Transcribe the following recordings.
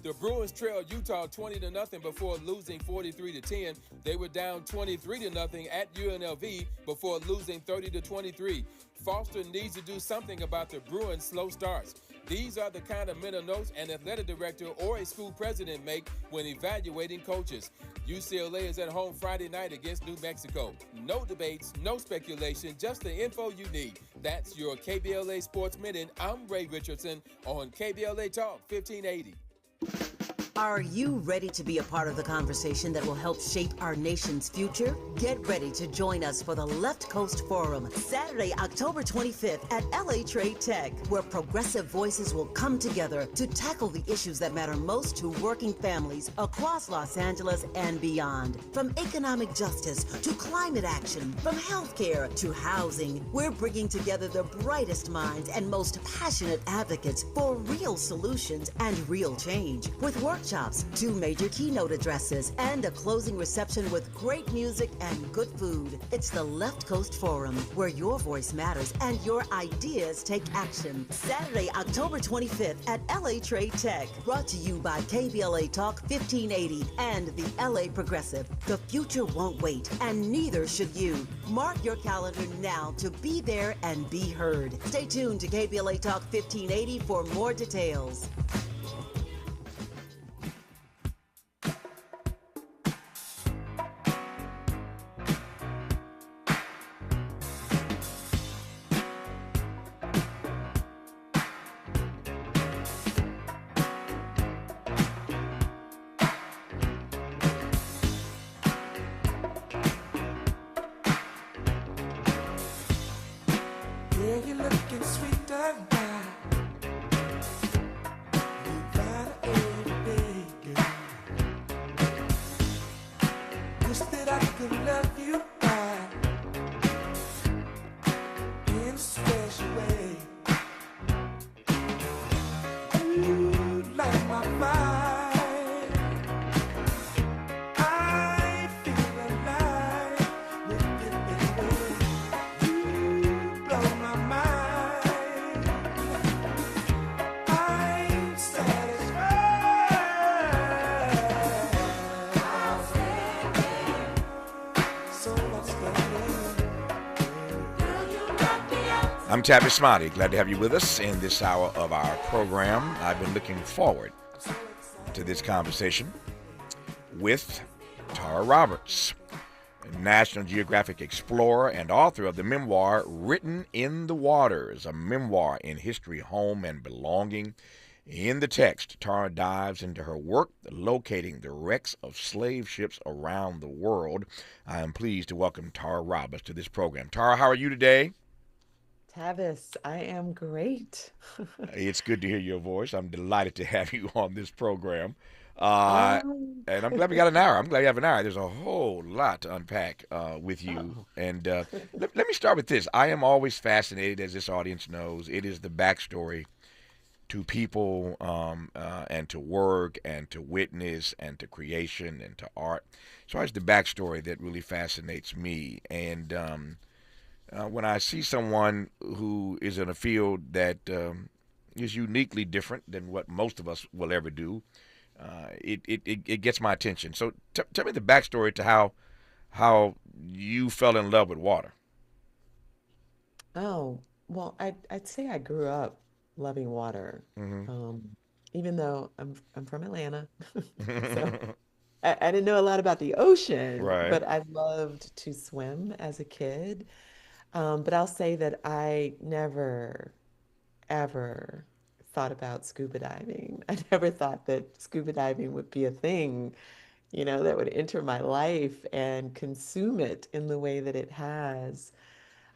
The Bruins trailed Utah 20-0 before losing 43-10. They were down 23-0 at UNLV before losing 30-23. Foster needs to do something about the Bruins' slow starts. These are the kind of mental notes an athletic director or a school president make when evaluating coaches. UCLA is at home Friday night against New Mexico. No debates, no speculation, just the info you need. That's your KBLA Sports Minute. I'm Ray Richardson on KBLA Talk 1580. Are you ready to be a part of the conversation that will help shape our nation's future? Get ready to join us for the Left Coast Forum, Saturday, October 25th at LA Trade Tech, where progressive voices will come together to tackle the issues that matter most to working families across Los Angeles and beyond. From economic justice to climate action, from healthcare to housing, we're bringing together the brightest minds and most passionate advocates for real solutions and real change. With workshops, 2 major keynote addresses, and a closing reception with great music and good food. It's the Left Coast Forum, where your voice matters and your ideas take action. Saturday, October 25th at LA Trade Tech. Brought to you by KBLA Talk 1580 and the LA Progressive. The future won't wait, and neither should you. Mark your calendar now to be there and be heard. Stay tuned to KBLA Talk 1580 for more details. I'm Tavis, Smiley. Glad to have you with us in this hour of our program. I've been looking forward to this conversation with Tara Roberts, National Geographic Explorer and author of the memoir Written in the Waters, a memoir in history, home, and belonging. In the text, Tara dives into her work locating the wrecks of slave ships around the world. I am pleased to welcome Tara Roberts to this program. Tara, how are you today? Tavis, I am great. It's good to hear your voice. I'm delighted to have you on this program. Uh, Um, and I'm glad we got an hour. I'm glad you have an hour. There's a whole lot to unpack with you. oh, And let me start with this. I am always fascinated, as this audience knows, it is the backstory to people and to work and to witness and to creation and to art. So it's the backstory that really fascinates me. And when I see someone who is in a field that is uniquely different than what most of us will ever do, it gets my attention. So tell me the backstory to how you fell in love with water. oh, well, I'd say I grew up loving water. Hmm. Um, Even though I'm from Atlanta, so I didn't know a lot about the ocean, Right. but I loved to swim as a kid. But I'll say that I never, ever thought about scuba diving. I never thought that scuba diving would be a thing, that would enter my life and consume it in the way that it has.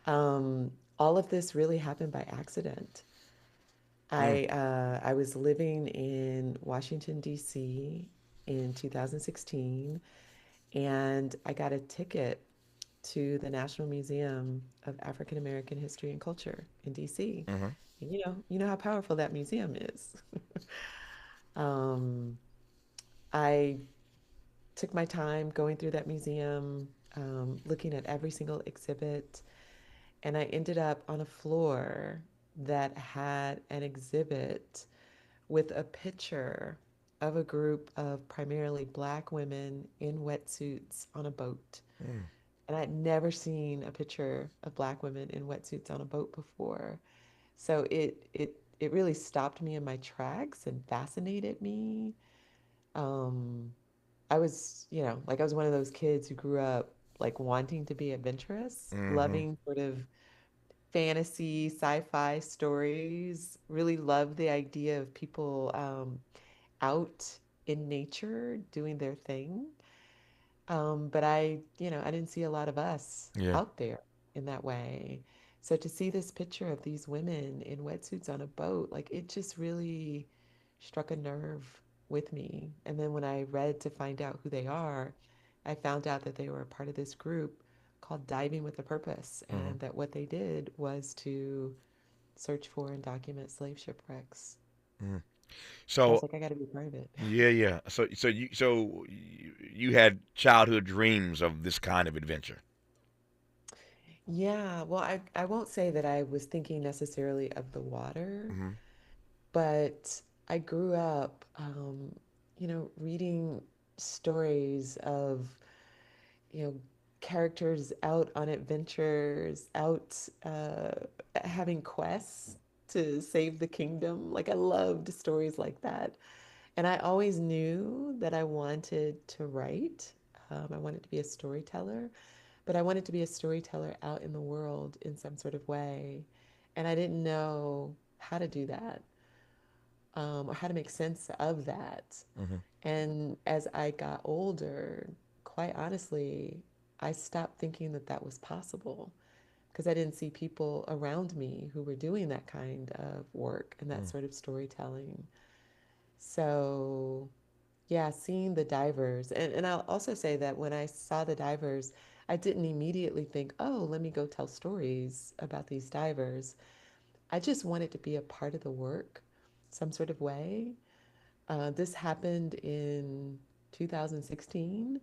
Um, all of this really happened by accident. Mm. I was living in Washington, D.C. in 2016, and I got a ticket to the National Museum of African American History and Culture in DC. Hmm. And you know how powerful that museum is. Um, I took my time going through that museum, looking at every single exhibit, and I ended up on a floor that had an exhibit with a picture of a group of primarily Black women in wetsuits on a boat. Mm. And I'd never seen a picture of Black women in wetsuits on a boat before. So it really stopped me in my tracks and fascinated me. Um, I was, like I was one of those kids who grew up like wanting to be adventurous, Mm-hmm. loving sort of fantasy, sci-fi stories. Really loved the idea of people out in nature doing their thing. But I didn't see a lot of us Yeah. out there in that way. So to see this picture of these women in wetsuits on a boat, like it just really struck a nerve with me. And then when I read to find out who they are, I found out that they were a part of this group called Diving with a Purpose, Mm-hmm. and that what they did was to search for and document slave shipwrecks. Mm. So I was So like, I got to be part of it. yeah, yeah. So you had childhood dreams of this kind of adventure. Yeah, well, I won't say that I was thinking necessarily of the water, Mm-hmm. but I grew up, reading stories of, you know, characters out on adventures, out having quests to save the kingdom. Like I loved stories like that. And I always knew that I wanted to write. I wanted to be a storyteller, but I wanted to be a storyteller out in the world in some sort of way. And I didn't know how to do that, or how to make sense of that. Mm-hmm. And as I got older, quite honestly, I stopped thinking that that was possible because I didn't see people around me who were doing that kind of work and that Mm. sort of storytelling. So, yeah, seeing the divers, and I'll also say that when I saw the divers, I didn't immediately think, oh, let me go tell stories about these divers. I just wanted to be a part of the work, some sort of way. This happened in 2016,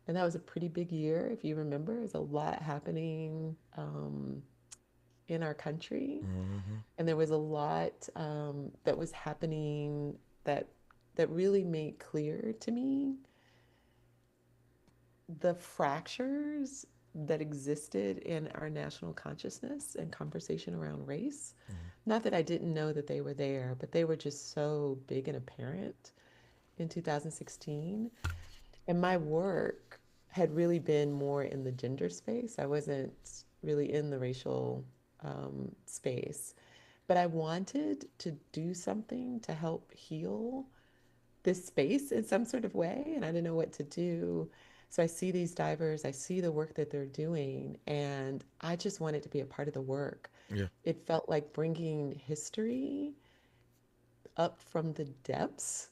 and that was a pretty big year, if you remember. There's a lot happening in our country, Mm-hmm. and there was a lot that was happening that really made clear to me the fractures that existed in our national consciousness and conversation around race. Not that I didn't know that they were there, but they were just so big and apparent in 2016. And my work had really been more in the gender space. I wasn't really in the racial space, but I wanted to do something to help heal this space in some sort of way, and I didn't know what to do. So I see these divers, I see the work that they're doing, and I just wanted to be a part of the work. Yeah. It felt like bringing history up from the depths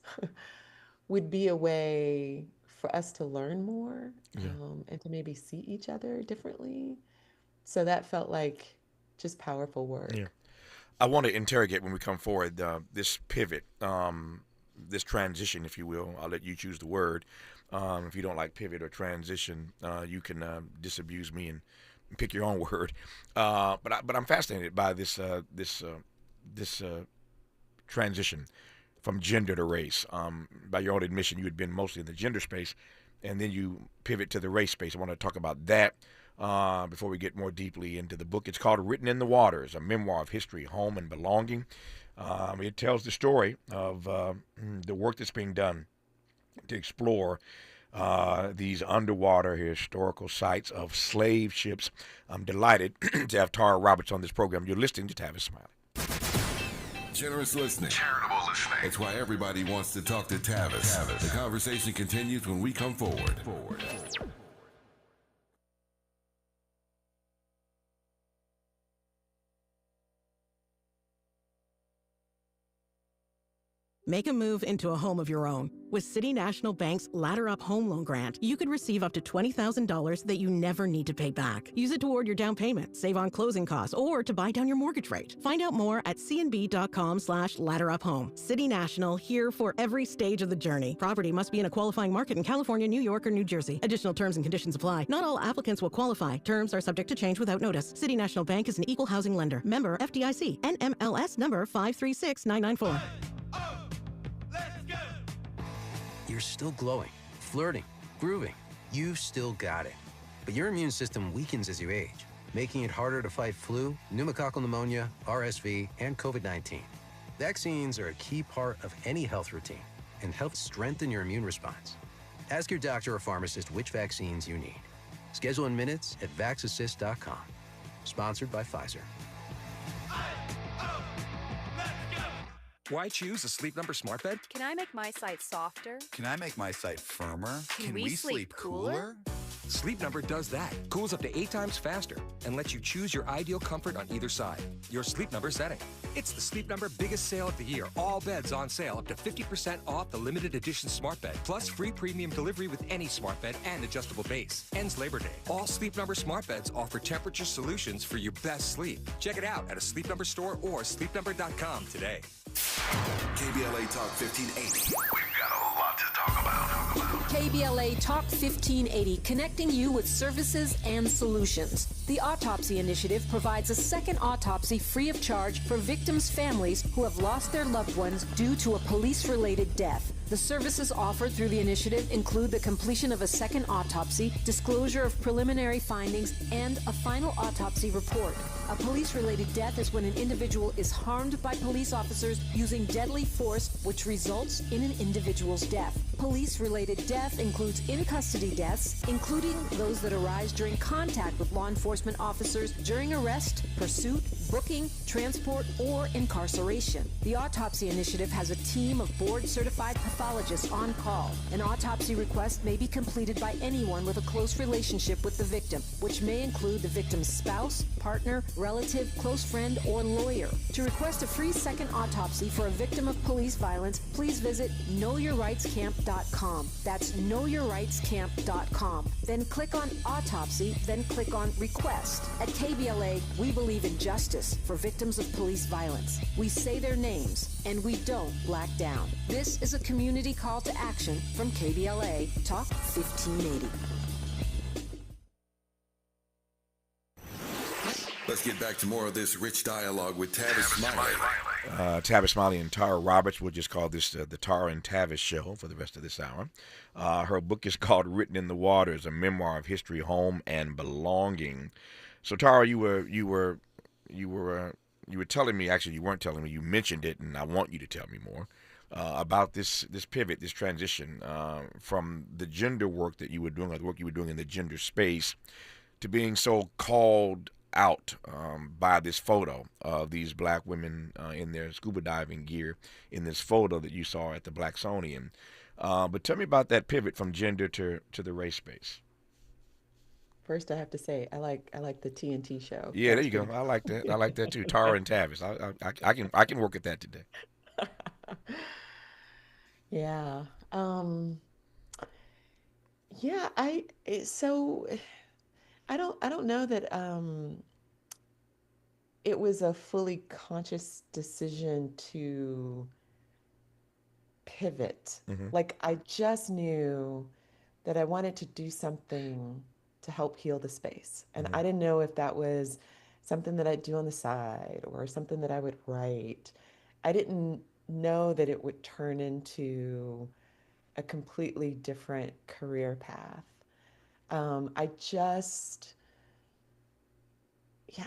would be a way for us to learn more, Yeah. and to maybe see each other differently. So that felt like just powerful Yeah. work. I want to interrogate when we come forward this pivot, this transition, if you will. I'll let you choose the word. If you don't like pivot or transition, you can disabuse me and pick your own word. But I'm fascinated by this transition from gender to race. By your own admission, you had been mostly in the gender space, and then you pivot to the race space. I want to talk about that before we get more deeply into the book. It's called Written in the Waters, a memoir of history, home, and belonging. It tells the story of the work that's being done to explore these underwater historical sites of slave ships. I'm delighted to have Tara Roberts on this program. You're listening to Tavis Smiley. Generous listening. Charitable listening. It's why everybody wants to talk to Tavis. The conversation continues when we come forward. Make a move into a home of your own. With City National Bank's Ladder Up Home Loan Grant, you could receive up to $20,000 that you never need to pay back. Use it toward your down payment, save on closing costs, or to buy down your mortgage rate. Find out more at cnb.com/ladderuphome. City National, here for every stage of the journey. Property must be in a qualifying market in California, New York, or New Jersey. Additional terms and conditions apply. Not all applicants will qualify. Terms are subject to change without notice. City National Bank is an equal housing lender. Member FDIC. NMLS number 536994. you're still glowing, flirting, grooving. You've still got it. But your immune system weakens as you age, making it harder to fight flu, pneumococcal pneumonia, RSV, and COVID-19. Vaccines are a key part of any health routine and help strengthen your immune response. Ask your doctor or pharmacist which vaccines you need. Schedule in minutes at vaxassist.com. Sponsored by Pfizer. Why choose a Sleep Number smart bed? Can I make my site softer? Can I make my site firmer? Can we sleep cooler? Sleep Number does that. Cools up to 8 times faster and lets you choose your ideal comfort on either side. Your Sleep Number setting. It's the Sleep Number biggest sale of the year. All beds on sale up to 50% off the limited edition smart bed. Plus free premium delivery with any smart bed and adjustable base. Ends Labor Day. All Sleep Number smart beds offer temperature solutions for your best sleep. Check it out at a Sleep Number store or sleepnumber.com today. KBLA Talk 1580. We've got a lot to talk about. KBLA Talk 1580, connecting you with services and solutions. The Autopsy Initiative provides a second autopsy free of charge for victims' families who have lost their loved ones due to a police-related death. The services offered through the initiative include the completion of a second autopsy, disclosure of preliminary findings, and a final autopsy report. A police-related death is when an individual is harmed by police officers using deadly force, which results in an individual's death. Police-related death includes in-custody deaths, including those that arise during contact with law enforcement officers during arrest, pursuit, booking, transport, or incarceration. The Autopsy Initiative has a team of board-certified pathologists on call. An autopsy request may be completed by anyone with a close relationship with the victim, which may include the victim's spouse, partner, relative, close friend, or lawyer. To request a free second autopsy for a victim of police violence, please visit knowyourrightscamp.com. That's knowyourrightscamp.com. Then click on Autopsy, then click on Request. At KBLA, we believe in justice for victims of police violence. We say their names, and we don't black down. This is a community call to action from KBLA Talk 1580. Let's get back to more of this rich dialogue with Tavis Smiley. Tavis Smiley and Tara Roberts. We'll just call this the Tara and Tavis show for the rest of this hour. Her book is called Written in the Waters, a memoir of history, home, and belonging. So Tara, you were telling me, actually you weren't telling me, you mentioned it, and I want you to tell me more about this pivot, this transition from the gender work that you were doing, or the work you were doing in the gender space, to being so called out by this photo of these black women in their scuba diving gear in this photo that you saw at the Blacksonian. But tell me about that pivot from gender to the race space. First, I have to say I like the TNT show. Yeah, there you go. I like that. I like that too. Tara and Tavis. I can work at that today. Yeah. Yeah. I don't know that it was a fully conscious decision to pivot. Mm-hmm. Like I just knew that I wanted to do something to help heal the space. And I didn't know if that was something that I'd do on the side or something that I would write. I didn't know that it would turn into a completely different career path.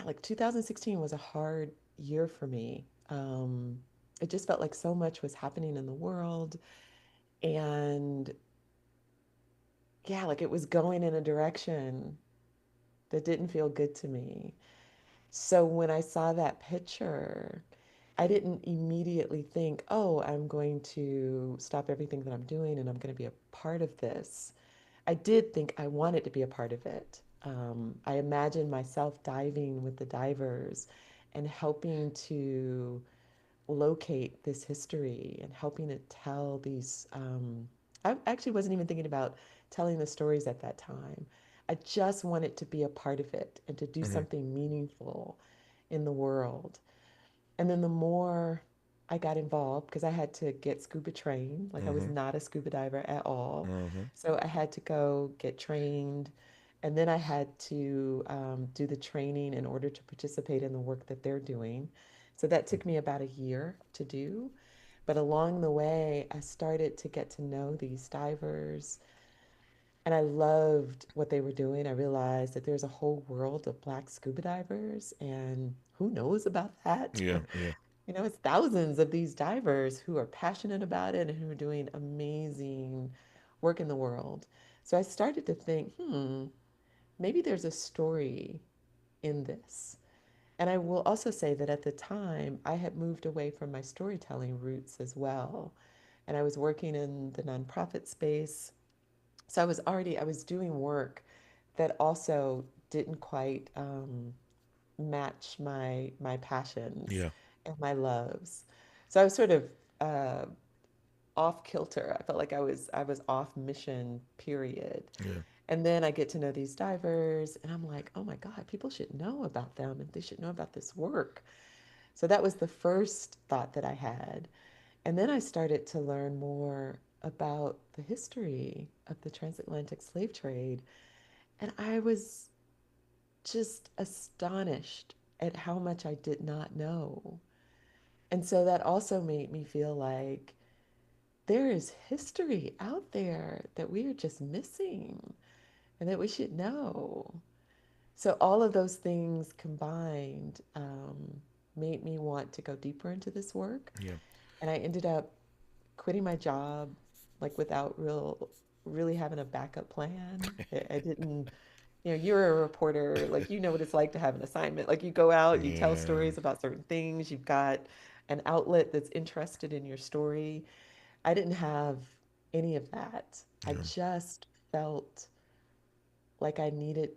Like 2016 was a hard year for me. It just felt like so much was happening in the world. And like it was going in a direction that didn't feel good to me. So when I saw that picture, I didn't immediately think, oh, I'm going to stop everything that I'm doing and I'm going to be a part of this. I did think I wanted to be a part of it. I imagined myself diving with the divers and helping to locate this history and helping to tell these. I actually wasn't even thinking about telling the stories at that time. I just wanted to be a part of it and to do something meaningful in the world. And then the more I got involved, because I had to get scuba trained, like I was not a scuba diver at all. So I had to go get trained. And then I had to do the training in order to participate in the work that they're doing. So that took me about a year to do. But along the way, I started to get to know these divers, and I loved what they were doing. I realized that there's a whole world of Black scuba divers, and who knows about that? Yeah, yeah, It's thousands of these divers who are passionate about it and who are doing amazing work in the world. So I started to think, maybe there's a story in this. And I will also say that at the time, I had moved away from my storytelling roots as well. And I was working in the nonprofit space. So I was doing work that also didn't quite match my passions yeah, and my loves. So I was sort of uh, off kilter. I felt like I was off mission, period. yeah. And then I get to know these divers, and I'm like, oh my God, people should know about them and they should know about this work. So that was the first thought that I had. And then I started to learn more about the history of the transatlantic slave trade. And I was just astonished at how much I did not know. And so that also made me feel like there is history out there that we are just missing and that we should know. So all of those things combined made me want to go deeper into this work. Yeah. And I ended up quitting my job like without really having a backup plan. I didn't, you're a reporter, like you know what it's like to have an assignment. Like you go out, you tell Yeah. stories about certain things, you've got an outlet that's interested in your story. I didn't have any of that. I Yeah. just felt like I needed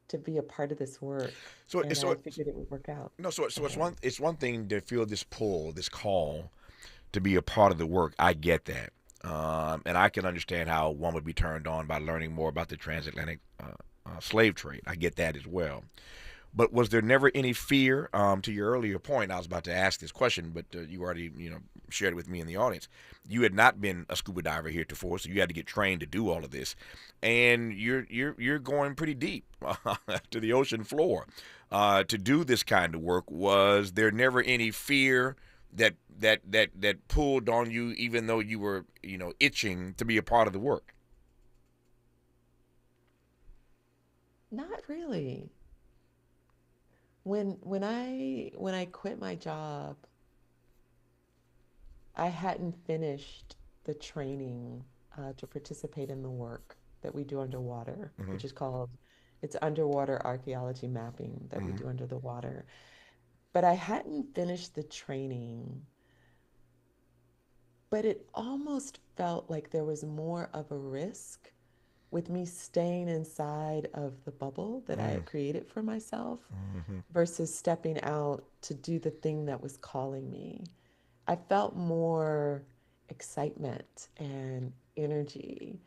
to be a part of this work, So and I figured it would work out. no, Go so ahead. it's one thing to feel this pull, this call to be a part of the work. I get that, and I can understand how one would be turned on by learning more about the transatlantic slave trade. I get that as well. But was there never any fear? To your earlier point, I was about to ask this question, but you already, shared it with me in the audience. You had not been a scuba diver heretofore, so you had to get trained to do all of this, and you're going pretty deep to the ocean floor to do this kind of work. Was there never any fear that pulled on you, even though you were, itching to be a part of the work? Not really. When I quit my job, I hadn't finished the training to participate in the work that we do underwater, Hmm. which is called it's underwater archaeology mapping that we Hmm. do under the water. But I hadn't finished the training, but it almost felt like there was more of a risk with me staying inside of the bubble that I had created for myself Hmm. versus stepping out to do the thing that was calling me. I felt more excitement and energy.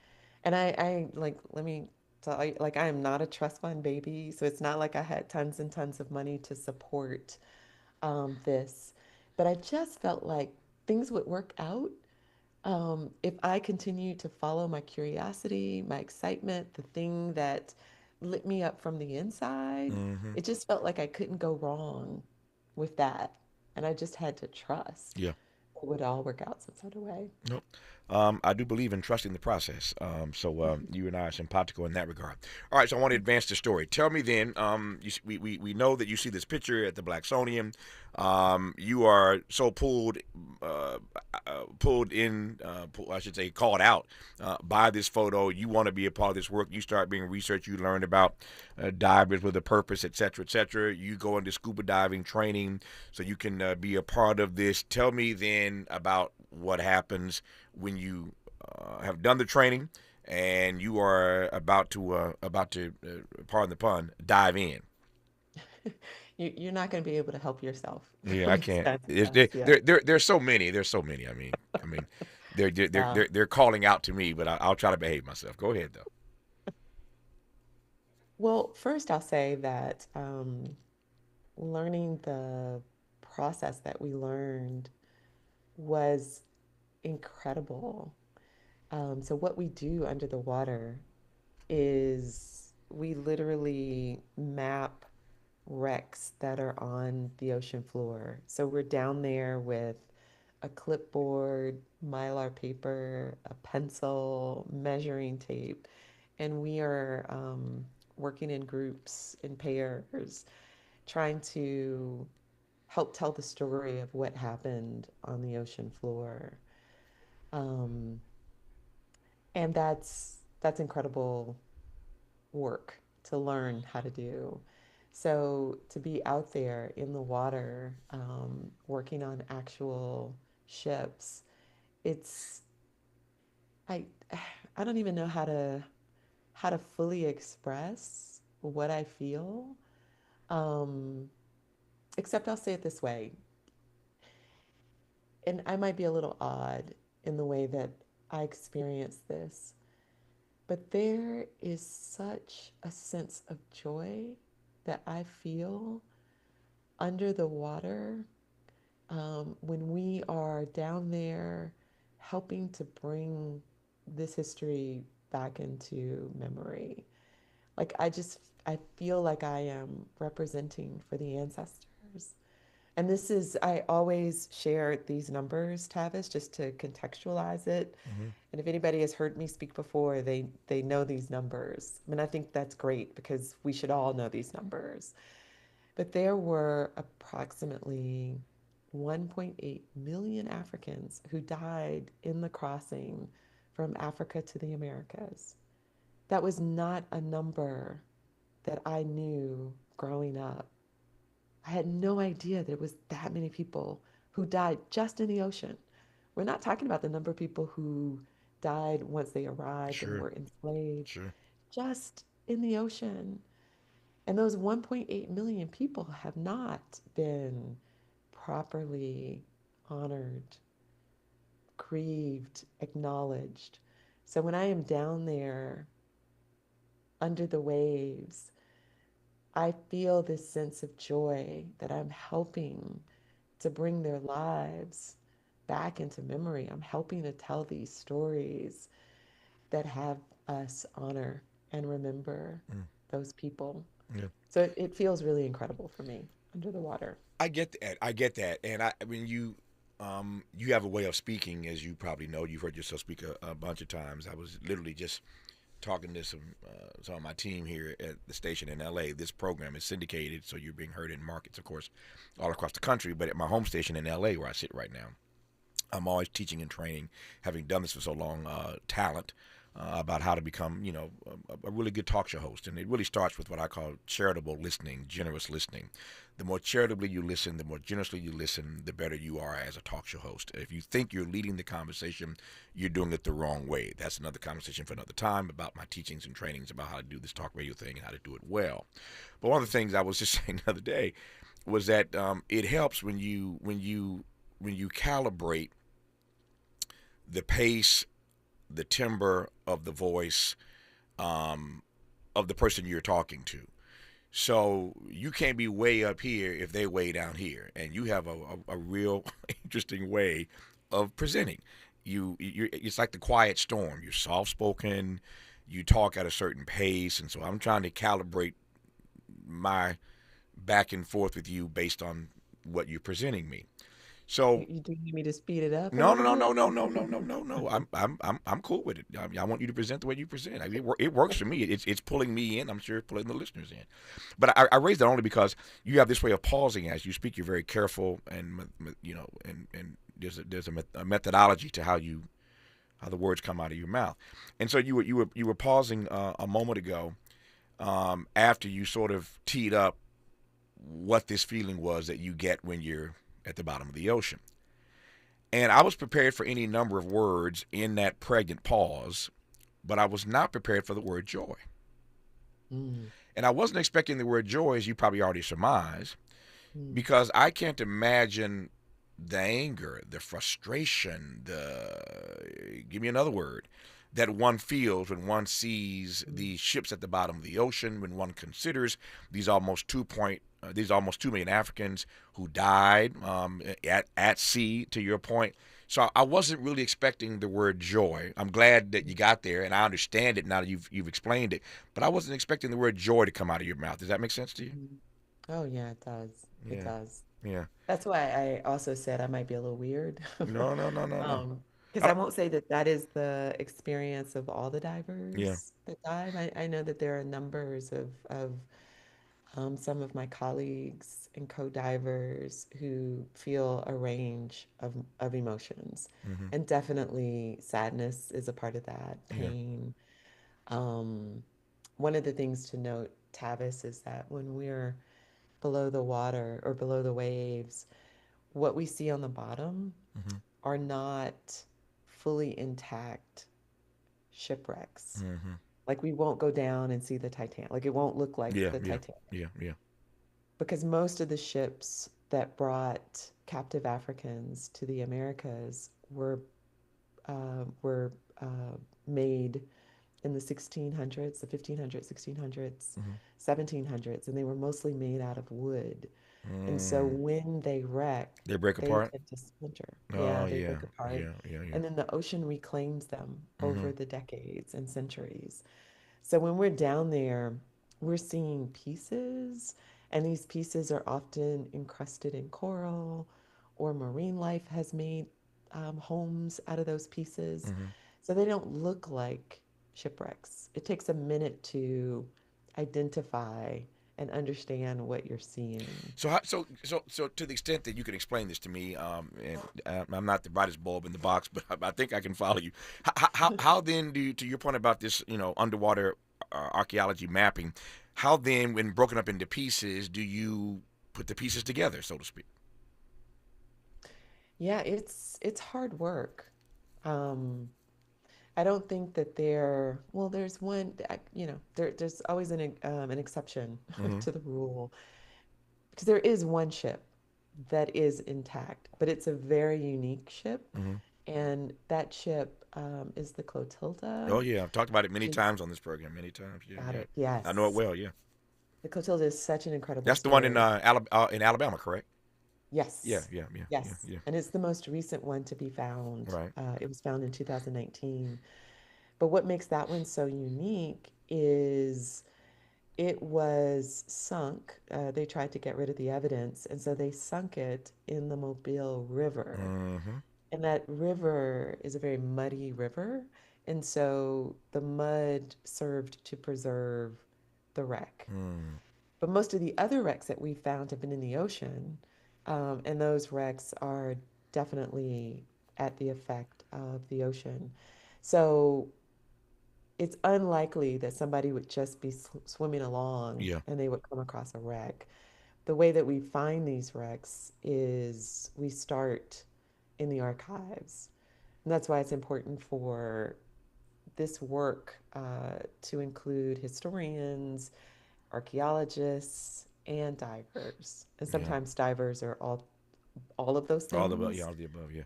And I like, let me tell you, like, I am not a trust fund baby. So it's not like I had tons and tons of money to support this. But I just felt like things would work out if I continue to follow my curiosity, my excitement, the thing that lit me up from the inside. Hmm. It just felt like I couldn't go wrong with that. And I just had to trust Yeah. it would all work out some sort of way. Nope. I do believe in trusting the process. So you and I are simpatico in that regard. All right, so I want to advance the story. Tell me then, we know that you see this picture at the Blacksonian. You are so pulled in, I should say, called out by this photo. You want to be a part of this work. You start being research. You learn about divers with a purpose, et cetera, et cetera. You go into scuba diving training so you can be a part of this. Tell me then about what happens when you have done the training and you are about to pardon the pun, dive in. You're not going to be able to help yourself Yeah, from I these can't. kinds of It's, things. Yeah. there's so many. There's so many. I mean, Yeah. they're calling out to me, but I'll try to behave myself. Go ahead though. Well, first I'll say that learning the process that we learned was incredible. So what we do under the water is we literally map wrecks that are on the ocean floor. So we're down there with a clipboard, mylar paper, a pencil, measuring tape, and we are working in groups, in pairs, trying to help tell the story of what happened on the ocean floor. Um, and that's incredible work to learn how to do. So to be out there in the water, working on actual ships, it's I I don't even know how to fully express what I feel. Um, except I'll say it this way, and I might be a little odd in the way that I experience this, but there is such a sense of joy that I feel under the water when we are down there helping to bring this history back into memory. Like I feel like I am representing for the ancestors. And this is, I always share these numbers, Tavis, just to contextualize it. And if anybody has heard me speak before, they know these numbers. I mean, I think that's great because we should all know these numbers. But there were approximately 1.8 million Africans who died in the crossing from Africa to the Americas. That was not a number that I knew growing up. I had no idea there was that many people who died just in the ocean. We're not talking about the number of people who died once they arrived and Sure, were enslaved, sure. just in the ocean. And those 1.8 million people have not been properly honored, grieved, acknowledged. So when I am down there under the waves, I feel this sense of joy that I'm helping to bring their lives back into memory. I'm helping to tell these stories that have us honor and remember those people. Yeah. So it feels really incredible for me under the water. I get that. I get that. And I mean, you have a way of speaking, as you probably know. You've heard yourself speak a bunch of times. I was literally just talking to some of my team here at the station in LA. This program is syndicated, so you're being heard in markets, of course, all across the country. But at my home station in LA, where I sit right now, I'm always teaching and training, having done this for so long, talent about how to become, a really good talk show host. And it really starts with what I call charitable listening, generous listening. The more charitably you listen, the more generously you listen, the better you are as a talk show host. If you think you're leading the conversation, you're doing it the wrong way. That's another conversation for another time about my teachings and trainings about how to do this talk radio thing and how to do it well. But one of the things I was just saying the other day was that it helps when you calibrate the pace, the timbre of the voice of the person you're talking to. So you can't be way up here if they're way down here, and you have a real interesting way of presenting. It's like the quiet storm. You're soft spoken. You talk at a certain pace, and so I'm trying to calibrate my back and forth with you based on what you're presenting me. So You do need me to speed it up a no, no, little no, bit? no, no, no, no, no, no, no. I'm cool with it. I want you to present the way you present. I mean, it works for me. It's pulling me in. I'm sure it's pulling the listeners in. But I raise that only because you have this way of pausing as you speak. You're very careful, and and there's a methodology to how the words come out of your mouth. And so you were pausing a moment ago after you sort of teed up what this feeling was that you get when you're at the bottom of the ocean. And I was prepared for any number of words in that pregnant pause, but I was not prepared for the word joy. And I wasn't expecting the word joy, as you probably already surmised, because I can't imagine the anger, the frustration, give me another word, that one feels when one sees these ships at the bottom of the ocean, when one considers these almost 2 million Africans who died at sea, to your point. So I wasn't really expecting the word joy. I'm glad that you got there, and I understand it now that you've explained it. But I wasn't expecting the word joy to come out of your mouth. Does that make sense to you? Oh, yeah, it does. It Yeah. does. Yeah. That's why I also said I might be a little weird. No, no, no, no, no. Because I won't say that that is the experience of all the Yeah. divers that dive. I know that there are numbers of some of my colleagues and co-divers who feel a range of emotions. Mm-hmm. And definitely sadness is a part of that, Yeah. pain. Um, One of the things to note, Tavis, is that when we're below the water or below the waves, what we see on the bottom Mm-hmm. are not fully intact shipwrecks. Mm-hmm. Like we won't go down and see the Titanic. Like it won't look like Yeah, the yeah, Titanic yeah, yeah. because most of the ships that brought captive Africans to the Americas were made in the 1600s, the 1500s, 1600s, Mm-hmm. 1700s, and they were mostly made out of wood. And so Mm. when they wreck, They break they apart. tend to splinter. Oh Yeah, they yeah, break apart. yeah, yeah, yeah. And then the ocean reclaims them Mm-hmm. over the decades and centuries. So when we're down there, we're seeing pieces, and these pieces are often encrusted in coral, or marine life has made homes out of those pieces. Mm-hmm. So they don't look like shipwrecks. It takes a minute to identify and understand what you're seeing. So to the extent that you can explain this to me, and I'm not the brightest bulb in the box, but I think I can follow you. How then do you, to your point about this, underwater archaeology mapping, how then, when broken up into pieces, do you put the pieces together, so to speak? Yeah, it's hard work. Um, I don't think that well, there's one, there's always an exception Mm-hmm. to the rule because there is one ship that is intact, but it's a very unique ship, Mm-hmm. and that ship is the Clotilda. Oh yeah, I've talked about it many She's times on this program, many times. Yeah, got yeah. it. I know it Yes, well. Yeah, the Clotilda is such an incredible that's the one in story. In Alabama, correct? Yeah, Yes, yeah, yeah, yeah, yes, yeah. and it's the most recent one to be found. Right. It was found in 2019. But what makes that one so unique is it was sunk. They tried to get rid of the evidence, and so they sunk it in the Mobile River. Mm-hmm. And that river is a very muddy river, and so the mud served to preserve the wreck. Mm. But most of the other wrecks that we found have been in the ocean, and those wrecks are definitely at the effect of the ocean. So it's unlikely that somebody would just be swimming along Yeah. and they would come across a wreck. The way that we find these wrecks is we start in the archives. And that's why it's important for this work to include historians, archaeologists, and divers. And Yeah. sometimes divers are all of those things. All of the above. Yeah.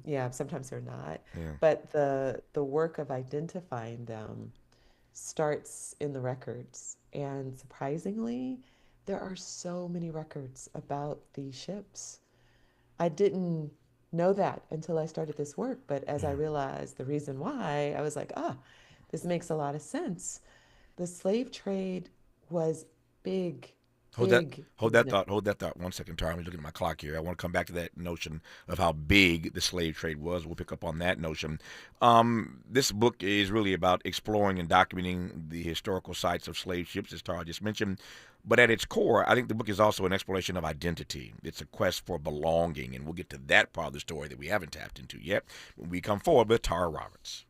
Yeah, sometimes they're not. Yeah. But the work of identifying them starts in the records. And surprisingly, there are so many records about these ships. I didn't know that until I started this work, but as I Yeah. realized the reason why, I was like, this makes a lot of sense. The slave trade was big, Hold that, big hold in that the thought. Hold that thought. 1 second, Tara. I'm looking at my clock here. I want to come back to that notion of how big the slave trade was. We'll pick up on that notion. This book is really about exploring and documenting the historical sites of slave ships, as Tara just mentioned. But at its core, I think the book is also an exploration of identity. It's a quest for belonging, and we'll get to that part of the story that we haven't tapped into yet when we come forward with Tara Roberts.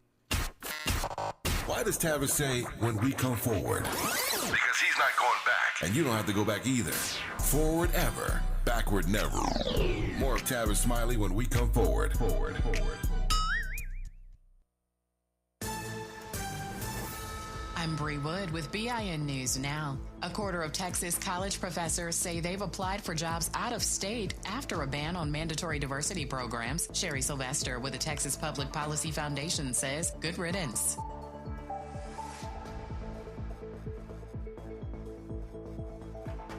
Why does Tavis say when we come forward? Because he's not going back. And you don't have to go back either. Forward ever, backward never. More of Tavis Smiley when we come forward. I'm Bree Wood with BIN News Now. A quarter of Texas college professors say they've applied for jobs out of state after a ban on mandatory diversity programs. Sherry Sylvester with the Texas Public Policy Foundation says, good riddance.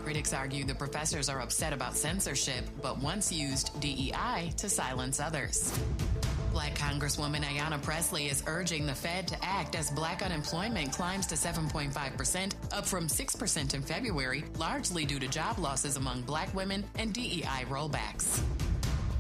Critics argue the professors are upset about censorship, but once used DEI to silence others. Black Congresswoman Ayanna Pressley is urging the Fed to act as black unemployment climbs to 7.5%, up from 6% in February, largely due to job losses among black women and DEI rollbacks.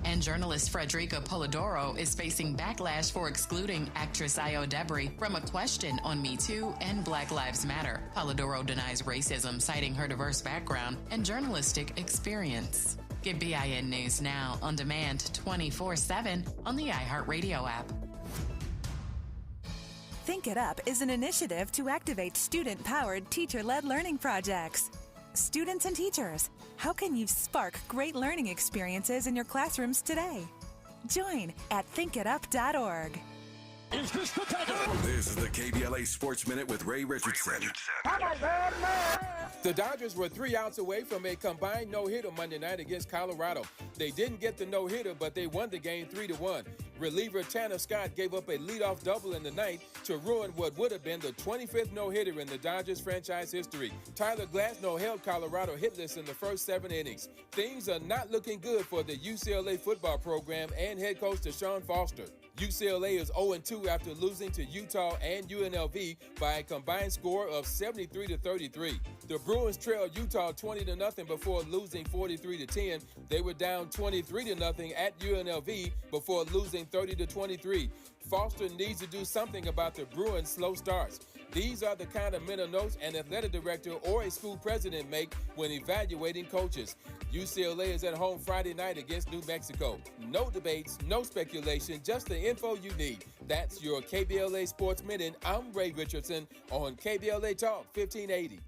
And journalist Frederica Polidoro is facing backlash for excluding actress Ayo Debris from a question on Me Too and Black Lives Matter. Polidoro denies racism, citing her diverse background and journalistic experience. Get BIN News now on demand 24/7 on the iHeartRadio app. Think It Up is an initiative to activate student-powered, teacher-led learning projects. Students and teachers, how can you spark great learning experiences in your classrooms today? Join at thinkitup.org. Is this the This is the KBLA Sports Minute with Ray Richardson. The Dodgers were 3 outs away from a combined no-hitter Monday night against Colorado. They didn't get the no-hitter, but they won the game 3-1. Reliever Tanner Scott gave up a leadoff double in the ninth to ruin what would have been the 25th no-hitter in the Dodgers franchise history. Tyler Glasnow held Colorado hitless in the first 7 innings. Things are not looking good for the UCLA football program and head coach Deshaun Foster. UCLA is 0-2 after losing to Utah and UNLV by a combined score of 73-33. The Bruins trailed Utah 20-0 before losing 43-10. They were down 23-0 at UNLV before losing 30-23. Foster needs to do something about the Bruins' slow starts. These are the kind of mental notes an athletic director or a school president make when evaluating coaches. UCLA is at home Friday night against New Mexico. No debates, no speculation, just the info you need. That's your KBLA Sports Minute. I'm Ray Richardson on KBLA Talk 1580.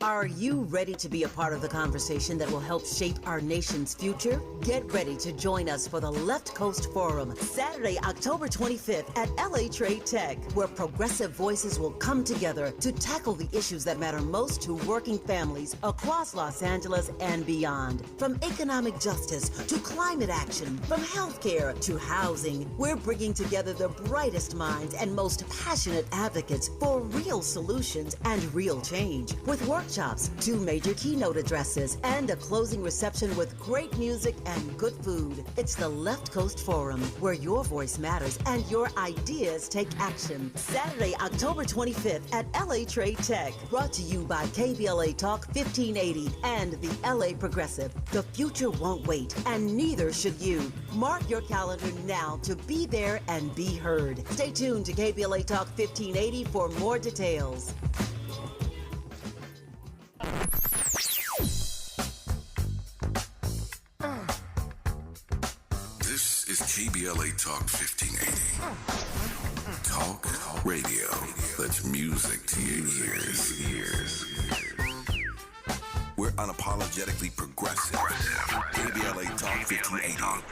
Are you ready to be a part of the conversation that will help shape our nation's future? Get ready to join us for the Left Coast Forum, Saturday, October 25th at LA Trade Tech, where progressive voices will come together to tackle the issues that matter most to working families across Los Angeles and beyond. From economic justice to climate action, from healthcare to housing, we're bringing together the brightest minds and most passionate advocates for real solutions and real change. With workshops, 2 major keynote addresses, and a closing reception with great music and good food. It's the Left Coast Forum, where your voice matters and your ideas take action. Saturday, October 25th at LA Trade Tech. Brought to you by KBLA Talk 1580 and the LA Progressive. The future won't wait, and neither should you. Mark your calendar now to be there and be heard. Stay tuned to KBLA Talk 1580 for more details. This is KBLA Talk 1580. Talk radio. That's music to your ears. We're unapologetically progressive. KBLA Talk 1580.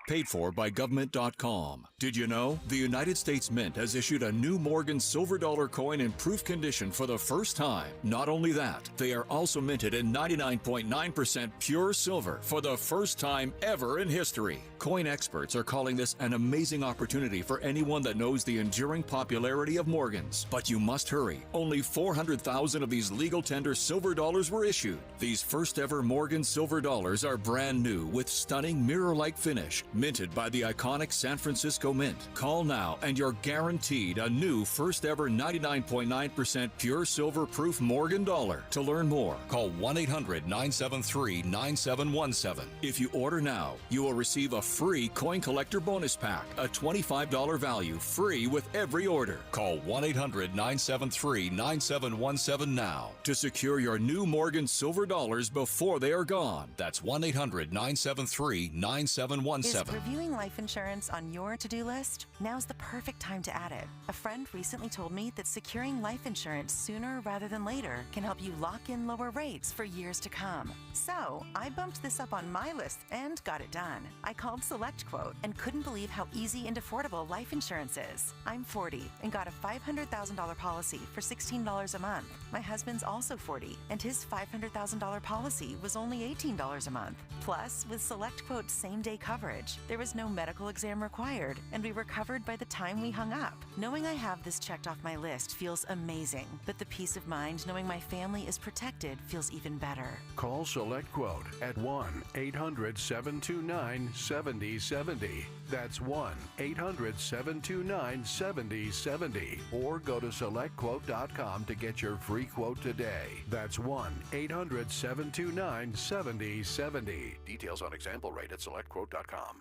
Paid for by government.com. Did you know? The United States Mint has issued a new Morgan silver dollar coin in proof condition for the first time. Not only that, they are also minted in 99.9% pure silver for the first time ever in history. Coin experts are calling this an amazing opportunity for anyone that knows the enduring popularity of Morgans. But you must hurry. Only 400,000 of these legal tender silver dollars were issued. These first ever Morgan silver dollars are brand new with stunning mirror-like finish, minted by the iconic San Francisco Mint. Call now and you're guaranteed a new first ever 99.9% pure silver proof Morgan dollar. To learn more, call 1-800-973-9717. If you order now, you will receive a free coin collector bonus pack, a $25 value, free with every order. Call 1-800-973-9717 now to secure your new Morgan silver dollars before they are gone. That's 1-800-973-9717. Is reviewing life insurance on your to-do list? Now's the perfect time to add it. A friend recently told me that securing life insurance sooner rather than later can help you lock in lower rates for years to come. So I bumped this up on my list and got it done. I called SelectQuote and couldn't believe how easy and affordable life insurance is. I'm 40 and got a $500,000 policy for $16 a month. My husband's also 40 and his $500,000 policy was only $18 a month. Plus, with SelectQuote's same-day coverage, There was no medical exam required, and we were covered by the time we hung up. Knowing I have this checked off my list feels amazing, but the peace of mind knowing my family is protected feels even better. Call Select Quote at 1-800-729-7070. That's 1-800-729-7070. Or go to SelectQuote.com to get your free quote today. That's 1-800-729-7070. Details on example rate at SelectQuote.com.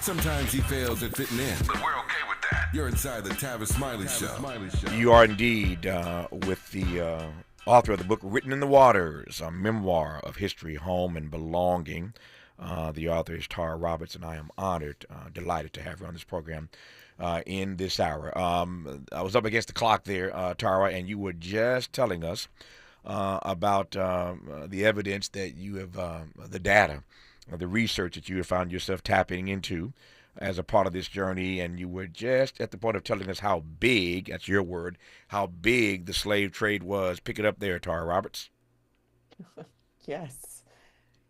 Sometimes he fails at fitting in, but we're okay with that. You're inside the Tavis Smiley Show. You are indeed with the author of the book Written in the Waters, a memoir of history, home, and belonging. The author is Tara Roberts, and I am honored, delighted to have her on this program in this hour. I was up against the clock there, Tara, and you were just telling us about the evidence that you have, the data, the research that you have found yourself tapping into as a part of this journey, and you were just at the point of telling us how big, that's your word, how big the slave trade was. Pick it up there, Tara Roberts. Yes,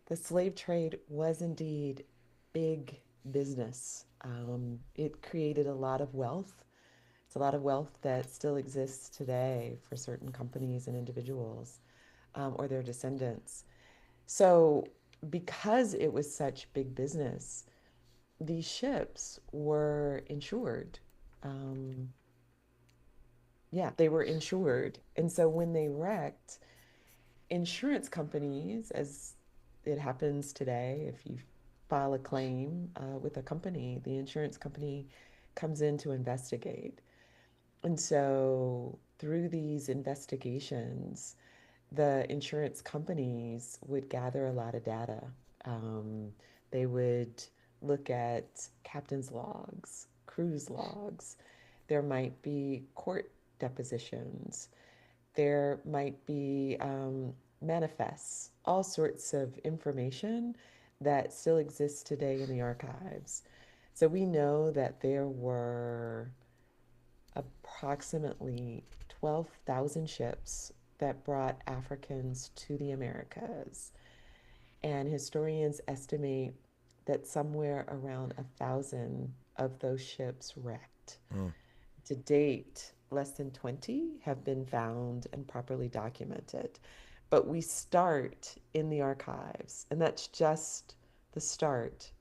the slave trade was indeed big business. It created a lot of wealth. It's a lot of wealth that still exists today for certain companies and individuals or their descendants. So because it was such big business, these ships were insured. They were insured. And so when they wrecked, insurance companies, as it happens today, if you file a claim with a company, the insurance company comes in to investigate. And so through these investigations, the insurance companies would gather a lot of data. They would look at captain's logs, crew's logs. There might be court depositions. There might be manifests, all sorts of information that still exists today in the archives. So we know that there were approximately 12,000 ships that brought Africans to the Americas. And historians estimate that somewhere around 1,000 of those ships wrecked. To date, less than 20 have been found and properly documented. But we start in the archives, and that's just the start.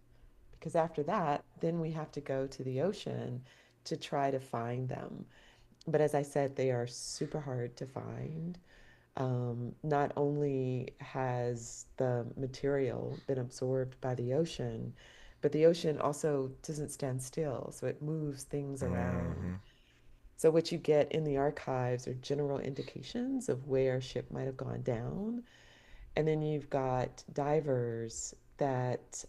Because after that, then we have to go to the ocean to try to find them. But as I said, they are super hard to find. Not only has the material been absorbed by the ocean, but the ocean also doesn't stand still, so it moves things around. So what you get in the archives are general indications of where a ship might have gone down. And then you've got divers that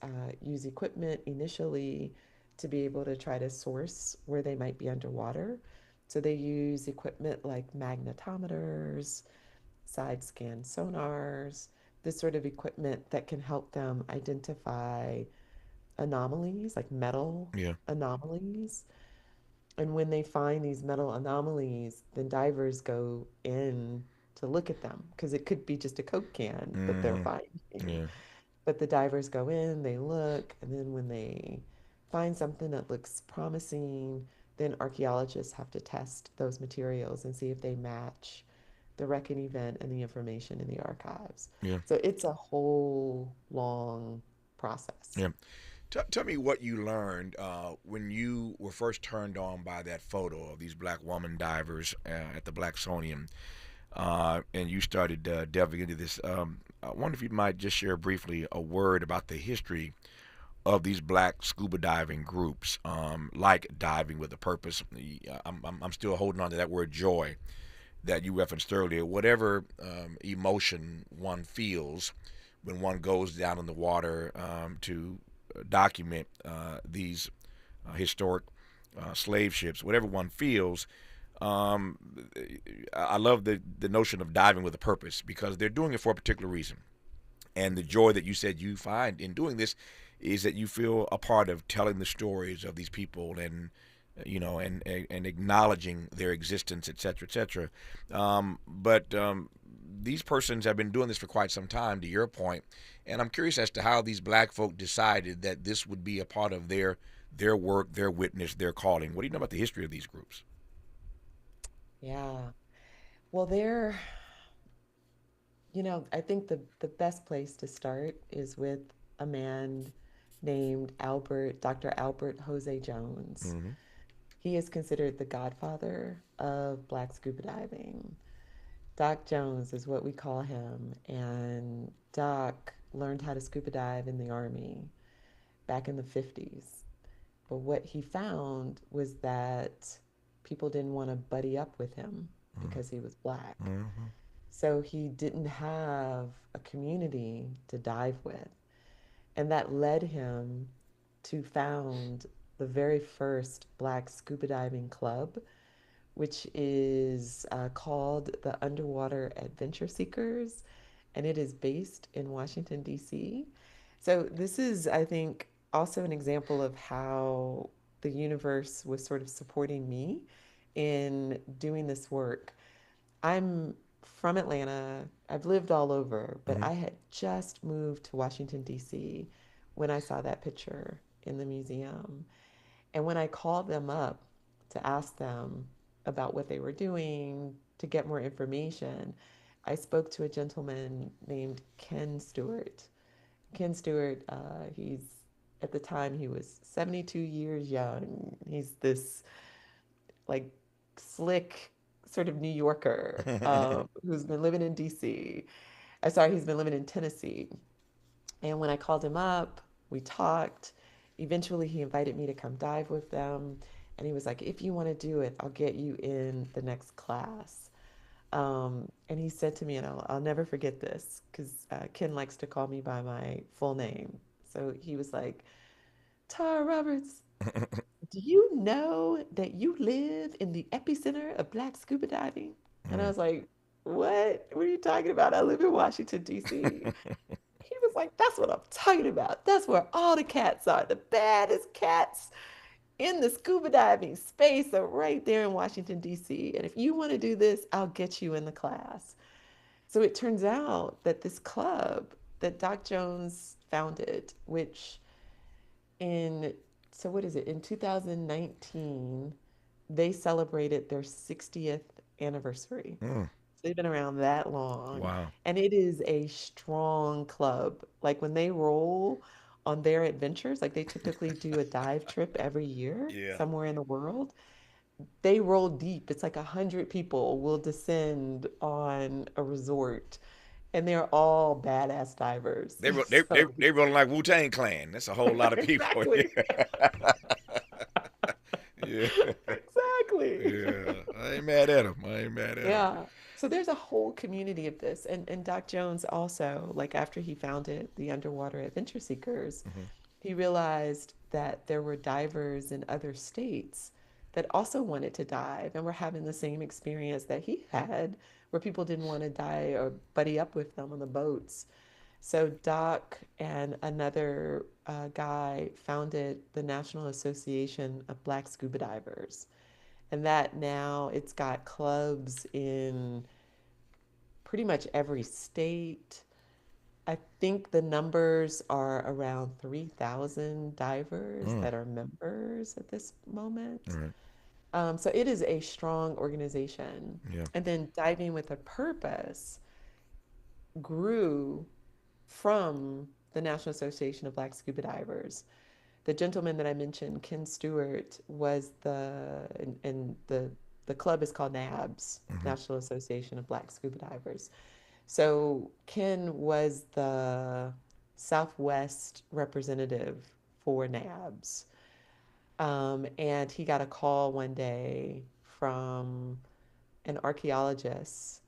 use equipment initially to be able to try to source where they might be underwater. So they use equipment like magnetometers, side scan sonars, this sort of equipment that can help them identify anomalies, like metal anomalies. And when they find these metal anomalies, then divers go in to look at them, because it could be just a Coke can that they're finding. But the divers go in, they look, and then when they find something that looks promising, then archaeologists have to test those materials and see if they match the wrecking event and the information in the archives. So it's a whole long process. Tell me what you learned when you were first turned on by that photo of these black woman divers at the Blacksonian, and you started delving into this. I wonder if you might just share briefly a word about the history of these black scuba diving groups, like Diving with a Purpose. I'm still holding on to that word joy that you referenced earlier. Whatever emotion one feels when one goes down in the water to document these historic slave ships, whatever one feels, I love the notion of diving with a purpose, because they're doing it for a particular reason. And the joy that you said you find in doing this is that you feel a part of telling the stories of these people, and and acknowledging their existence, et cetera, et cetera. But these persons have been doing this for quite some time, to your point, and I'm curious as to how these black folk decided that this would be a part of their work, their witness, their calling. What do you know about the history of these groups? Yeah. Well, I think the best place to start is with a man named Dr. Albert Jose Jones. Mm-hmm. He is considered the godfather of black scuba diving. Doc Jones is what we call him, and Doc learned how to scuba dive in the Army back in the 50s. But what he found was that people didn't want to buddy up with him because he was black. Mm-hmm. So he didn't have a community to dive with. And that led him to found the very first black scuba diving club, which is called the Underwater Adventure Seekers, and it is based in Washington, D.C. So this is, I think, also an example of how the universe was sort of supporting me in doing this work. I'm from Atlanta. I've lived all over, but Mm-hmm. I had just moved to Washington, D.C. when I saw that picture in the museum. And when I called them up to ask them about what they were doing, to get more information, I spoke to a gentleman named Ken Stewart. Ken Stewart, he's at the time he was 72 years young. He's this like slick sort of New Yorker who's been living in DC. Sorry, he's been living in Tennessee. And when I called him up, we talked. Eventually, he invited me to come dive with them. And he was like, if you want to do it, I'll get you in the next class. And he said to me, and I'll never forget this, because Ken likes to call me by my full name. So he was like, Tara Roberts, do you know that you live in the epicenter of black scuba diving? And I was like, what? What are you talking about? I live in Washington, D.C. He was like, that's what I'm talking about. That's where all the cats are. The baddest cats in the scuba diving space are right there in Washington, D.C. And if you want to do this, I'll get you in the class. So it turns out that this club that Doc Jones founded, which in, so what is it, in 2019, they celebrated their 60th anniversary. Mm. They've been around that long. Wow. And it is a strong club. Like when they roll on their adventures, like they typically do a dive trip every year Yeah. somewhere in the world. They roll deep. It's like 100 people will descend on a resort, and they're all badass divers. So They rolling like Wu-Tang Clan. That's a whole lot of people. exactly. Yeah. Exactly. Yeah. I ain't mad at him. I ain't mad at him. Yeah. So there's a whole community of this. And Doc Jones also, like after he founded the Underwater Adventure Seekers, he realized that there were divers in other states that also wanted to dive and were having the same experience that he had, where people didn't want to die or buddy up with them on the boats. So Doc and another guy founded the National Association of Black Scuba Divers. And that now it's got clubs in pretty much every state. I think the numbers are around 3,000 divers that are members at this moment. Right. So it is a strong organization. Yeah. And then Diving with a Purpose grew from the National Association of Black Scuba Divers. The gentleman that I mentioned, Ken Stewart, was and the club is called NABS, National Association of Black Scuba Divers. So Ken was the Southwest representative for NABS. And he got a call one day from an archaeologist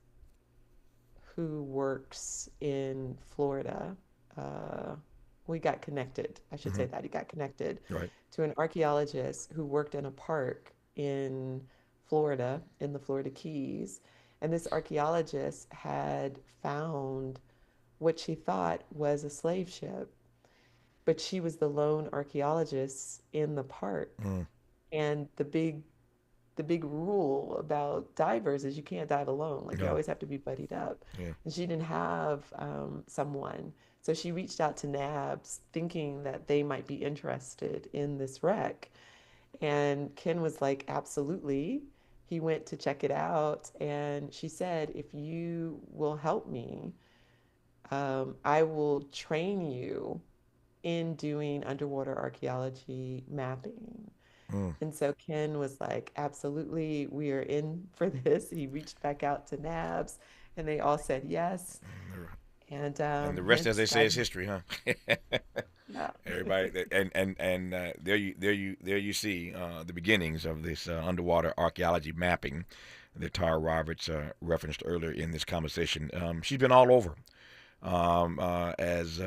who works in Florida. We got connected. I should say that. He got connected to an archaeologist who worked in a park in Florida, in the Florida Keys. And this archaeologist had found what she thought was a slave ship, but she was the lone archaeologist in the park. And the the big rule about divers is you can't dive alone. Like you always have to be buddied up. Yeah. And she didn't have someone. So she reached out to NABS thinking that they might be interested in this wreck. And Ken was like, absolutely. He went to check it out. And she said, if you will help me, I will train you in doing underwater archaeology mapping. And so Ken was like, absolutely, we are in for this. He reached back out to NABS and they all said yes. And the rest, as they say, is history, huh? Yeah. Everybody, and there you see the beginnings of this underwater archaeology mapping that Tara Roberts referenced earlier in this conversation. She's been all over as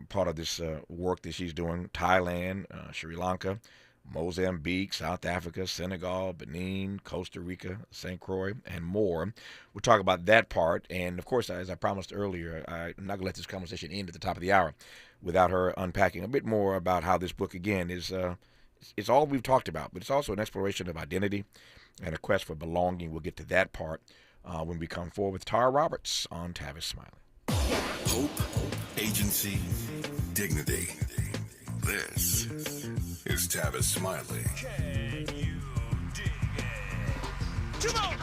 part of this work that she's doing. Thailand, Sri Lanka, Mozambique, South Africa, Senegal, Benin, Costa Rica, St. Croix, and more. We'll talk about that part. And, of course, as I promised earlier, I'm not going to let this conversation end at the top of the hour without her unpacking a bit more about how this book, again, is it's all we've talked about, but it's also an exploration of identity and a quest for belonging. We'll get to that part when we come forward with Tara Roberts on Tavis Smiley. Hope, agency, dignity. This is Tavis Smiley. Can you dig it? Come on!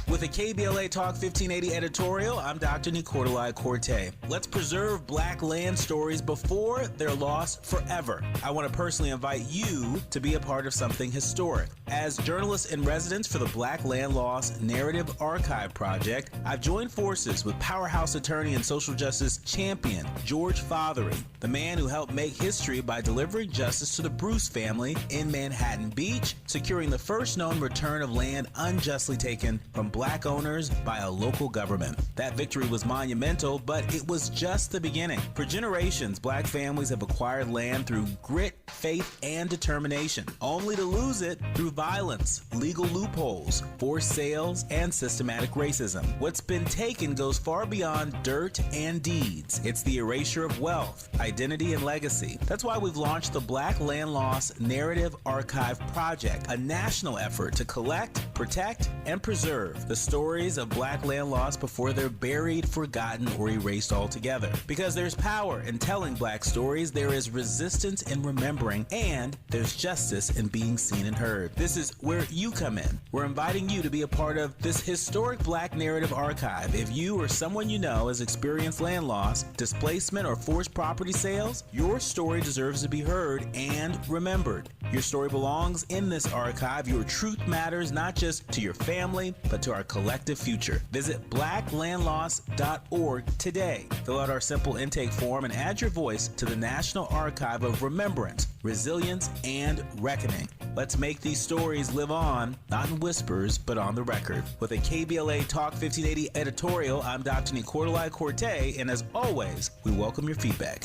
With a KBLA Talk 1580 editorial, I'm Dr. Nicolai Corte. Let's preserve Black land stories before they're lost forever. I want to personally invite you to be a part of something historic. As journalist in residence for the Black Land Lost Narrative Archive Project, I've joined forces with powerhouse attorney and social justice champion George Fothery, the man who helped make history by delivering justice to the Bruce family in Manhattan Beach, securing the first known return of land unjustly taken from Black owners by a local government. That victory was monumental, but it was just the beginning. For generations, Black families have acquired land through grit, faith, and determination, only to lose it through violence, legal loopholes, forced sales, and systematic racism. What's been taken goes far beyond dirt and deeds. It's the erasure of wealth, identity, and legacy. That's why we've launched the Black Land Lost Narrative Archive Project, a national effort to collect, protect, and preserve the stories of Black land lost before they're buried, forgotten, or erased altogether. Because there's power in telling Black stories, there is resistance in remembering, and there's justice in being seen and heard. This is where you come in. We're inviting you to be a part of this historic Black narrative archive. If you or someone you know has experienced land loss, displacement, or forced property sales, your story deserves to be heard and remembered. Your story belongs in this archive. Your truth matters not just to your family, but to our collective future. Visit blacklandlost.org today. Fill out our simple intake form and add your voice to the National Archive of Remembrance, Resilience, and Reckoning. Let's make these stories live on, not in whispers, but on the record. With a KBLA Talk 1580 editorial, I'm Dr. Nicolai Corte, and as always, we welcome your feedback.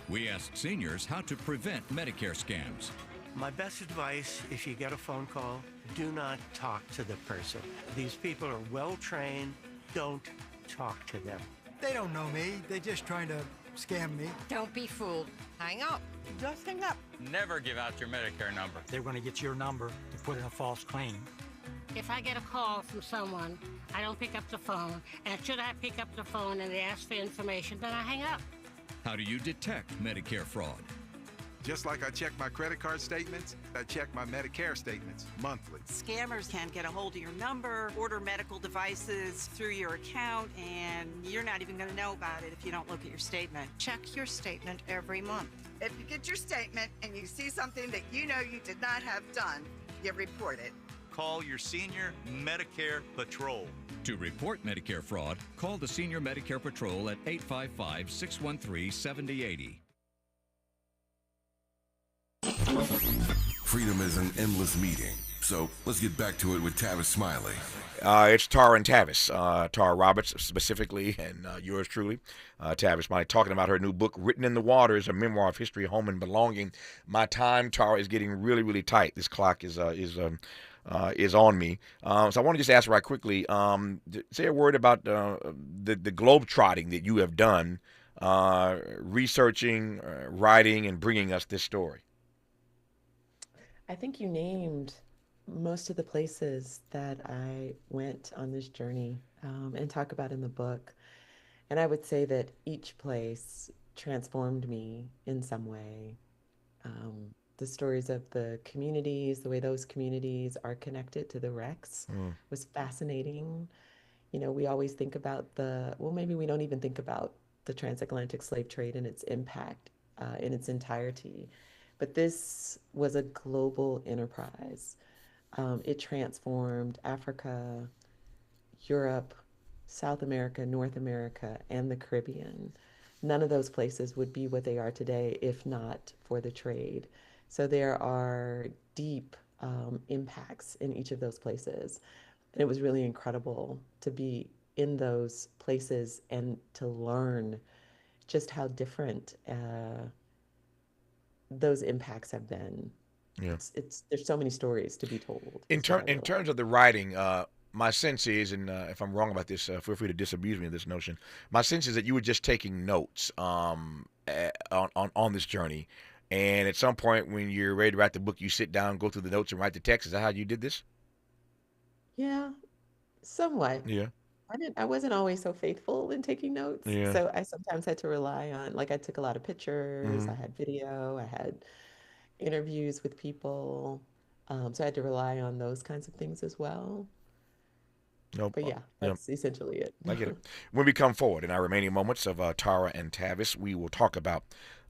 We ask seniors how to prevent Medicare scams. My best advice, if you get a phone call, do not talk to the person. These people are well trained. Don't talk to them. They don't know me. They're just trying to scam me. Don't be fooled. Hang up. Just hang up. Never give out your Medicare number. They're going to get your number to put in a false claim. If I get a call from someone, I don't pick up the phone. And should I pick up the phone and they ask for information, then I hang up. How do you detect Medicare fraud? Just like I check my credit card statements, I check my Medicare statements monthly. Scammers can get a hold of your number, order medical devices through your account, and you're not even going to know about it if you don't look at your statement. Check your statement every month. If you get your statement and you see something that you know you did not have done, you report it. Call your senior Medicare Patrol. To report Medicare fraud, call the Senior Medicare Patrol at 855-613-7080. Freedom is an endless meeting, so let's get back to it with Tavis Smiley. It's Tara and Tavis, Tara Roberts specifically, and yours truly, Tavis Smiley, talking about her new book, Written in the Waters, a memoir of history, home, and belonging. My time, Tara, is getting really, really tight. This clock is on me. So I want to just ask right quickly, say a word about the globe trotting that you have done researching, writing, and bringing us this story? I think you named most of the places that I went on this journey and talk about in the book. And I would say that each place transformed me in some way. The stories of the communities, the way those communities are connected to the wrecks was fascinating. You know, we always think about well, maybe we don't even think about the transatlantic slave trade and its impact in its entirety. But this was a global enterprise. It transformed Africa, Europe, South America, North America, and the Caribbean. None of those places would be what they are today if not for the trade. So there are deep impacts in each of those places. And it was really incredible to be in those places and to learn just how different those impacts have been. Yeah. There's so many stories to be told. In terms of the writing, my sense is, and if I'm wrong about this, feel free to disabuse me of this notion. My sense is that you were just taking notes on this journey, and at some point when you're ready to write the book, you sit down, go through the notes, and write the text. Is that how you did this? Yeah, somewhat. Yeah. I wasn't always so faithful in taking notes. Yeah. So I sometimes had to rely on, like, I took a lot of pictures, I had video, I had interviews with people. So I had to rely on those kinds of things as well. Nope. But yeah, that's essentially it. I get it. When we come forward in our remaining moments of Tara and Tavis, we will talk about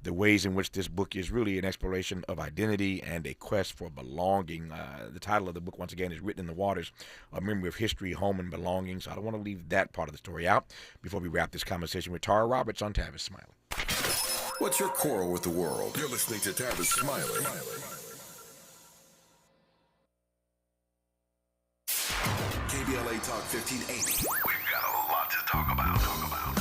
the ways in which this book is really an exploration of identity and a quest for belonging. The title of the book, once again, is Written in the Waters, A Memory of History, Home, and Belonging. So I don't want to leave that part of the story out before we wrap this conversation with Tara Roberts on Tavis Smiley. What's your quarrel with the world? You're listening to Tavis Smiley. KBLA Talk 1580. We've got a lot to talk about.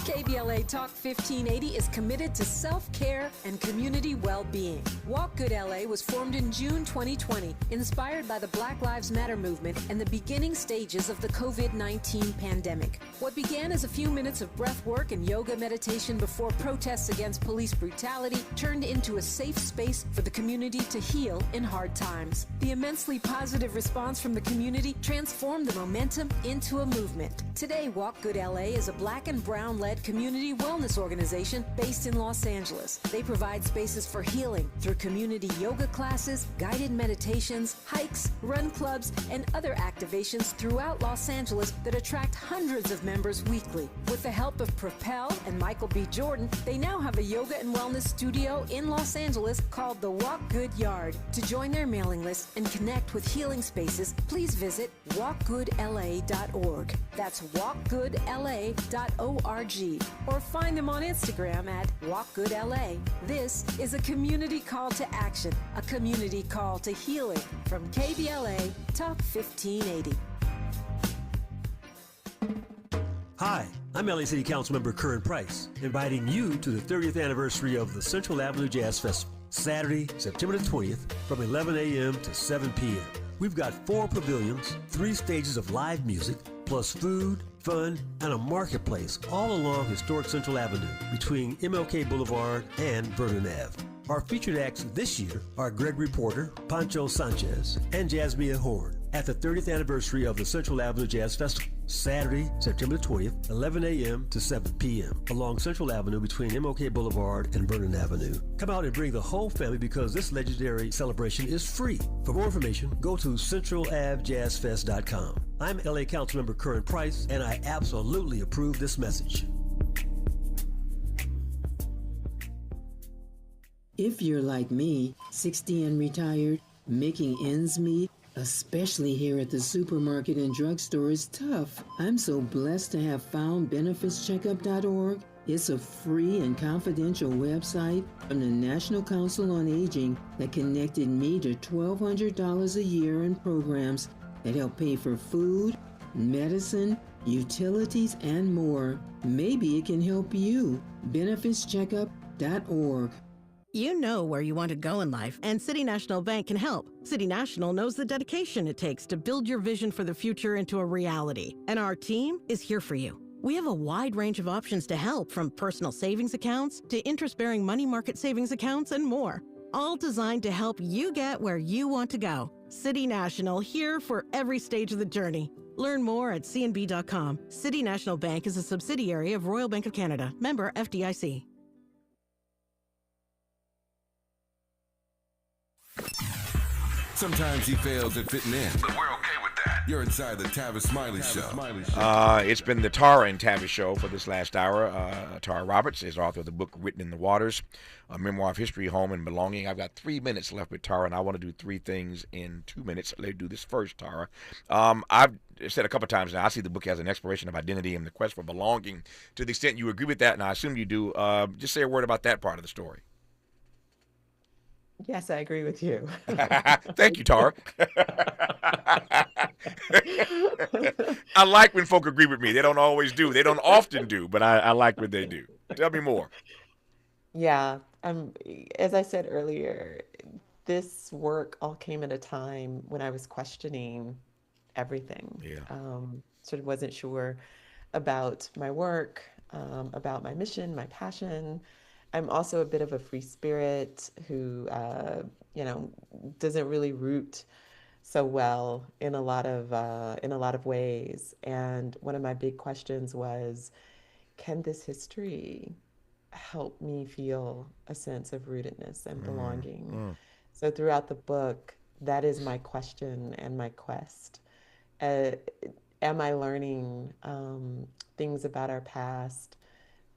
KBLA Talk 1580 is committed to self-care and community well-being. Walk Good LA was formed in June 2020, inspired by the Black Lives Matter movement and the beginning stages of the COVID-19 pandemic. What began as a few minutes of breath work and yoga meditation before protests against police brutality turned into a safe space for the community to heal in hard times. The immensely positive response from the community transformed the momentum into a movement. Today, Walk Good LA is a Black and Brown-led community wellness organization based in Los Angeles. They provide spaces for healing through community yoga classes, guided meditations, hikes, run clubs, and other activations throughout Los Angeles that attract hundreds of members weekly. With the help of Propel and Michael B. Jordan, they now have a yoga and wellness studio in Los Angeles called the Walk Good Yard. To join their mailing list and connect with healing spaces, please visit walkgoodla.org. That's walkgoodla.org. Or find them on Instagram at walkgoodla. This is a community call to action, a community call to healing from KBLA Talk 1580. Hi, I'm LA City Councilmember Curran Price, inviting you to the 30th anniversary of the Central Avenue Jazz Festival, Saturday, September the 20th, from 11 a.m. to 7 p.m. We've got 4 pavilions, 3 stages of live music, plus food, fun, and a marketplace all along historic Central Avenue between MLK Boulevard and Vernon Ave. Our featured acts this year are Gregory Porter, Pancho Sanchez, and Jasmine Horn at the 30th anniversary of the Central Avenue Jazz Festival, Saturday, September 20th, 11 a.m. to 7 p.m. along Central Avenue between MLK Boulevard and Vernon Avenue. Come out and bring the whole family because this legendary celebration is free. For more information, go to centralavjazzfest.com. I'm LA Councilmember Curran Price, and I absolutely approve this message. If you're like me, 60 and retired, making ends meet, especially here at the supermarket and drugstore, is tough. I'm so blessed to have found benefitscheckup.org. It's a free and confidential website from the National Council on Aging that connected me to $1,200 a year in programs that help pay for food, medicine, utilities, and more. Maybe it can help you. benefitscheckup.org. You know where you want to go in life, and City National Bank can help. City National knows the dedication it takes to build your vision for the future into a reality, and our team is here for you. We have a wide range of options to help, from personal savings accounts to interest-bearing money market savings accounts and more, all designed to help you get where you want to go. City National, here for every stage of the journey. Learn more at cnb.com. City National Bank is a subsidiary of Royal Bank of Canada, member FDIC. Sometimes he fails at fitting in, but we're okay with that. You're inside the Tavis Smiley Show. It's been the Tara and Tavis show for this last hour. Tara Roberts is author of the book Written in the Waters, a Memoir of History, Home, and Belonging. I've got 3 minutes left with Tara, and I want to do 3 things in 2 minutes. Let's do this first, Tara. I've said a couple times now, I see the book as an exploration of identity and the quest for belonging. To the extent you agree with that, and I assume you do, just say a word about that part of the story. Yes, I agree with you. Thank you, Tara. I like when folk agree with me. They don't always do. They don't often do, but I like when they do. Tell me more. Yeah, as I said earlier, this work all came at a time when I was questioning everything. Yeah. Sort of wasn't sure about my work, about my mission, my passion. I'm also a bit of a free spirit who, doesn't really root so well in a lot of ways. And one of my big questions was, can this history help me feel a sense of rootedness and belonging? So throughout the book, that is my question and my quest. Am I learning things about our past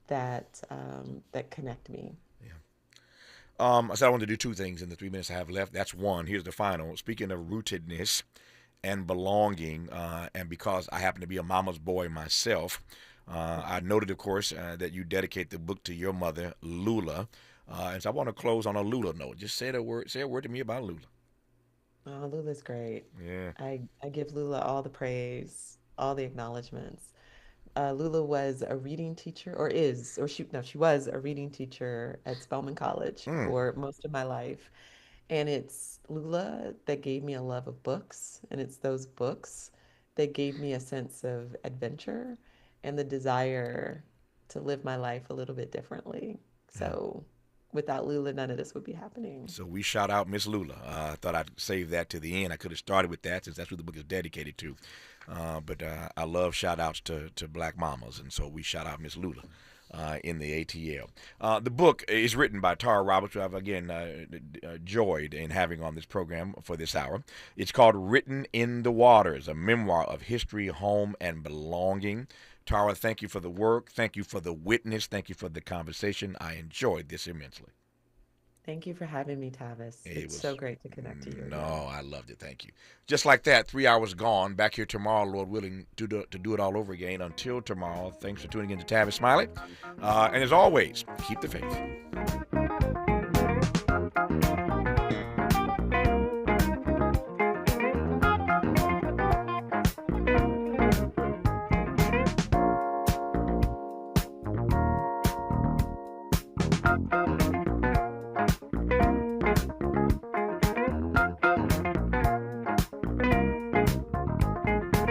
that connect me? I said I wanted to do 2 things in the 3 minutes I have left. That's one. Here's the final. Speaking of rootedness and belonging, and because I happen to be a mama's boy myself, I noted, of course, that you dedicate the book to your mother, Lula. And so I want to close on a Lula note. Just say a word to me about Lula. Oh, Lula's great. Yeah. I give Lula all the praise, all the acknowledgments. Lula was a reading teacher, she was a reading teacher at Spelman College for most of my life. And it's Lula that gave me a love of books, and it's those books that gave me a sense of adventure and the desire to live my life a little bit differently. So without Lula, none of this would be happening. So we shout out Miss Lula. I thought I'd save that to the end. I could have started with that since that's what the book is dedicated to. But I love shout outs to black mamas, and so we shout out Miss Lula in the ATL. The book is written by Tara Roberts, who I've again joyed in having on this program for this hour. It's called Written in the Waters, a memoir of history, home, and belonging. Tara, thank you for the work. Thank you for the witness. Thank you for the conversation. I enjoyed this immensely. Thank you for having me, Tavis. It's so great to connect to you. No, I loved it. Thank you. Just like that, 3 hours gone. Back here tomorrow, Lord willing, to do it all over again. Until tomorrow, thanks for tuning in to Tavis Smiley. And as always, keep the faith.